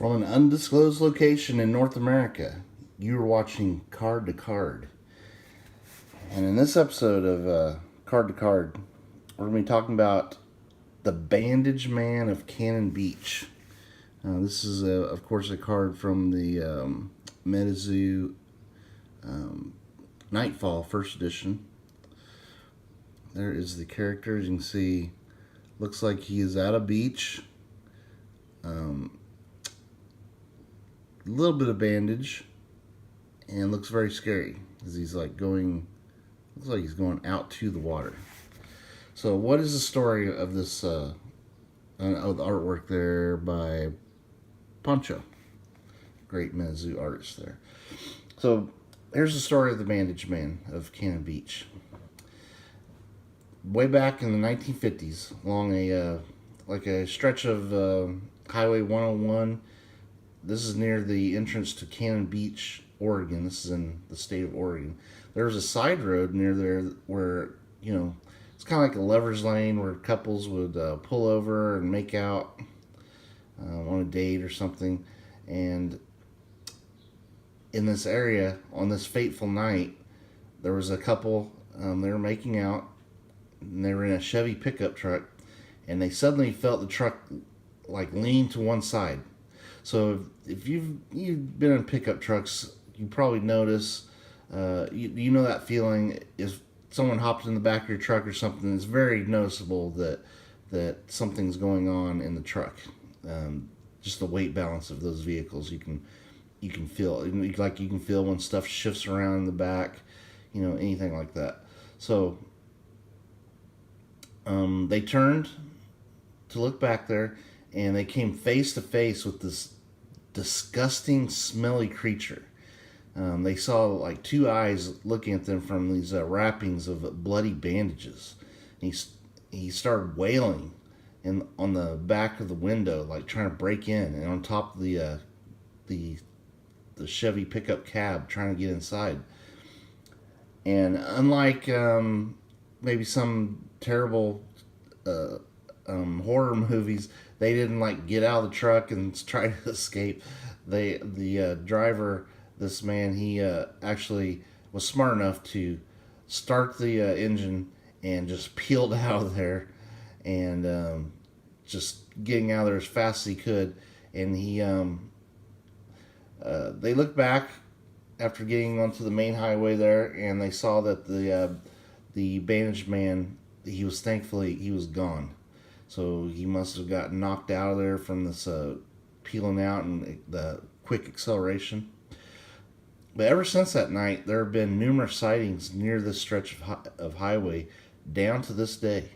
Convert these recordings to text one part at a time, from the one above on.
From an undisclosed location in North America, you are watching Card to Card. And in this episode of Card to Card, we're going to be talking about the Bandage Man of Cannon Beach. This is, of course, a card from the MetaZoo Nightfall first edition. There is the character. As you can see, looks like he is at a beach. A little bit of bandage, and looks very scary as he's like going. Looks like he's going out to the water. So, what is the story of this? Of the artwork there by Poncho, great MetaZoo artist there. So, here's the story of the Bandage Man of Cannon Beach. Way back in the 1950s, along a stretch of Highway 101. This is near the entrance to Cannon Beach, Oregon. This is in the state of Oregon. There was a side road near there where, it's kind of like a lover's lane where couples would pull over and make out on a date or something. And in this area, on this fateful night, there was a couple, they were making out, and they were in a Chevy pickup truck, and they suddenly felt the truck like lean to one side. So if you've been in pickup trucks, you probably notice, you know that feeling. If someone hops in the back of your truck or something, it's very noticeable that something's going on in the truck. Just the weight balance of those vehicles, you can feel. Like you can feel when stuff shifts around in the back, anything like that. So they turned to look back there, and they came face to face with this disgusting, smelly creature. They saw like two eyes looking at them from these wrappings of bloody bandages. He started wailing on the back of the window, like trying to break in, and on top of the Chevy pickup cab, trying to get inside. And unlike maybe some terrible horror movies, they didn't get out of the truck and try to escape. The driver, this man, he actually was smart enough to start the engine and just peeled out of there, and just getting out of there as fast as he could. And they looked back after getting onto the main highway there, and they saw that the Bandage Man, he was gone. So he must have gotten knocked out of there from this peeling out and the quick acceleration. But ever since that night, there have been numerous sightings near this stretch of highway down to this day.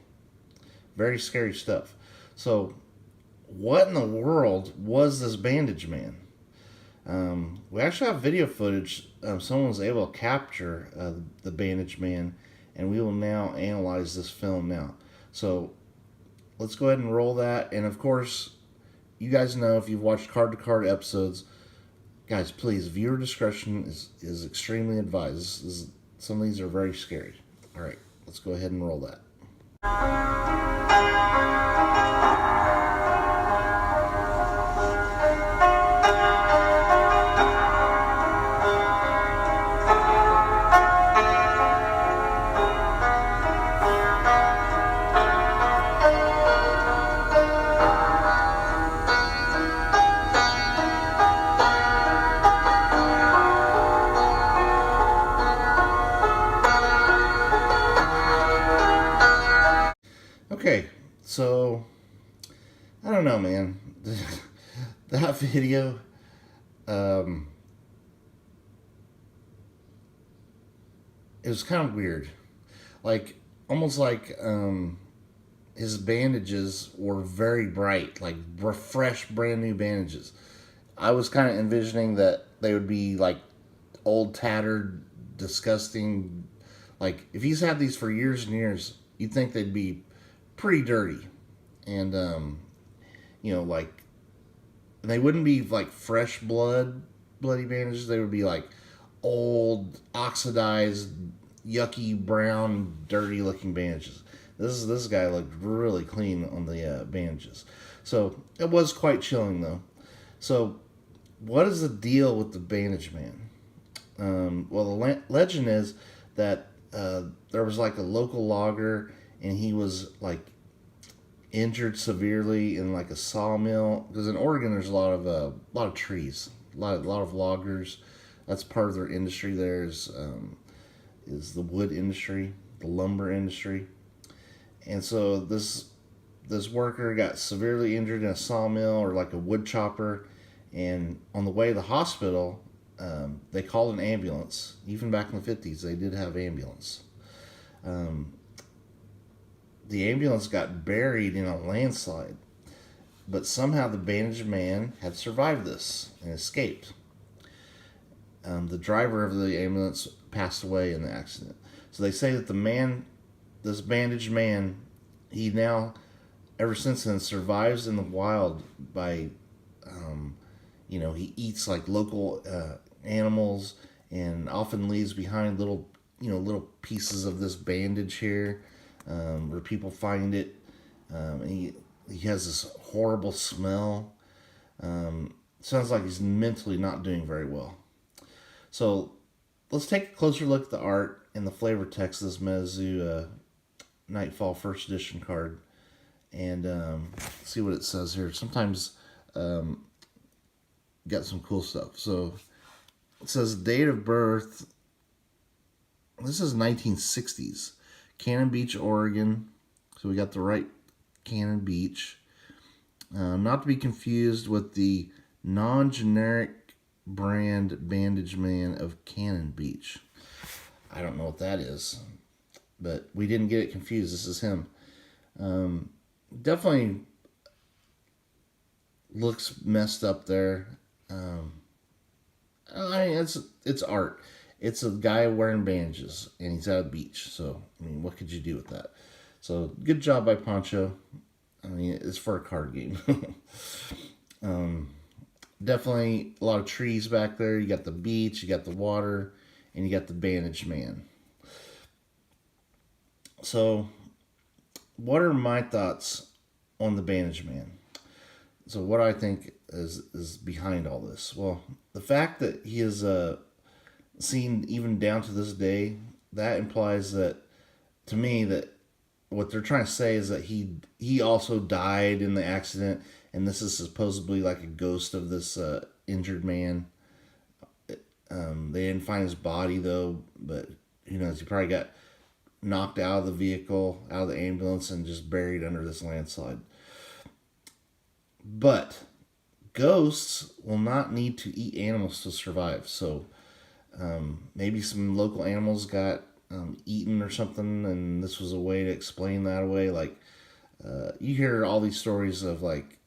Very scary stuff. So what in the world was this Bandage Man? We actually have video footage. Someone was able to capture the Bandage Man, and we will now analyze this film now. So let's go ahead and roll that. And of course, you guys know, if you've watched Card to Card episodes, guys, please, viewer discretion is extremely advised. Some of these are very scary. All right, let's go ahead and roll that. Okay, so I don't know, man. That video, it was kind of weird. Almost like his bandages were very bright, like fresh, brand new bandages. I was kind of envisioning that they would be like old, tattered, disgusting. Like, if he's had these for years and years, you'd think they'd be pretty dirty, and they wouldn't be like fresh bloody bandages. They would be like old, oxidized, yucky, brown, dirty looking bandages. This guy looked really clean on the bandages. So it was quite chilling though. So, what is the deal with the Bandage Man? Well, the legend is that there was like a local logger, and he was like injured severely in like a sawmill. Because in Oregon, there's a lot of trees, a lot of loggers. That's part of their industry. There is the wood industry, the lumber industry, and so this worker got severely injured in a sawmill or like a wood chopper, and on the way to the hospital, they called an ambulance. Even back in the 50s, they did have ambulance. Um, the ambulance got buried in a landslide, but somehow the bandaged man had survived this and escaped. The driver of the ambulance passed away in the accident. So they say that this bandaged man, he now, ever since then, survives in the wild by, he eats like local animals and often leaves behind little pieces of this bandage here where people find it. And he has this horrible smell. Sounds like he's mentally not doing very well. So let's take a closer look at the art and the flavor text of this Mezu Nightfall First Edition card and see what it says here. Sometimes got some cool stuff. So it says date of birth. This is 1960s. Cannon Beach, Oregon. So we got the right Cannon Beach. Not to be confused with the non-generic brand Bandage Man of Cannon Beach. I don't know what that is, but we didn't get it confused. This is him. Definitely looks messed up there. I mean, it's art. It's a guy wearing bandages, and he's at a beach. So, I mean, what could you do with that? So, good job by Poncho. I mean, it's for a card game. Definitely a lot of trees back there. You got the beach, you got the water, and you got the Bandage Man. So, what are my thoughts on the Bandage Man? So, what I think is behind all this? Well, the fact that he is seen even down to this day, that implies that, to me, that what they're trying to say is that he also died in the accident, and this is supposedly like a ghost of this injured man. They didn't find his body though, but who knows? He probably got knocked out of the vehicle, out of the ambulance, and just buried under this landslide. But ghosts will not need to eat animals to survive. So maybe some local animals got eaten or something, and this was a way to explain that away. Like you hear all these stories of like,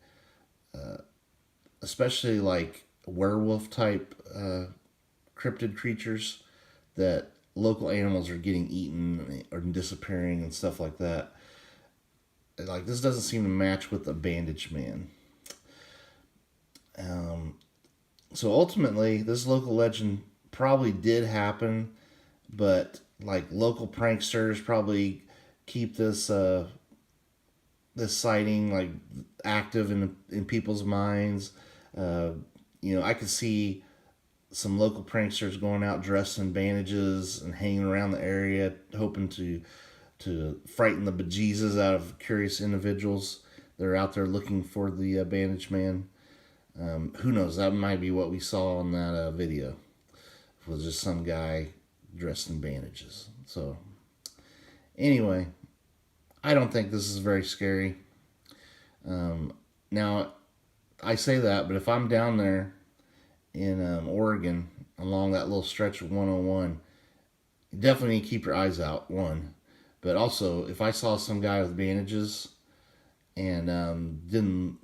especially like werewolf type cryptid creatures, that local animals are getting eaten or disappearing and stuff like that. Like this doesn't seem to match with the Bandage Man. So ultimately, this local legend probably did happen, but like local pranksters probably keep this this sighting like active in people's minds. I could see some local pranksters going out dressed in bandages and hanging around the area, hoping to frighten the bejesus out of curious individuals that are out there looking for the Bandage Man. Who knows? That might be what we saw in that video. It was just some guy dressed in bandages. So, anyway, I don't think this is very scary. Now, I say that, but if I'm down there in Oregon along that little stretch of 101, you definitely need to keep your eyes out, one. But also, if I saw some guy with bandages and didn't,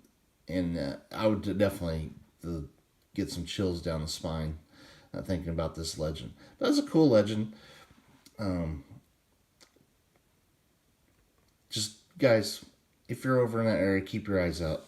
and I would definitely get some chills down the spine thinking about this legend. But it's a cool legend. Just guys, if you're over in that area, keep your eyes out.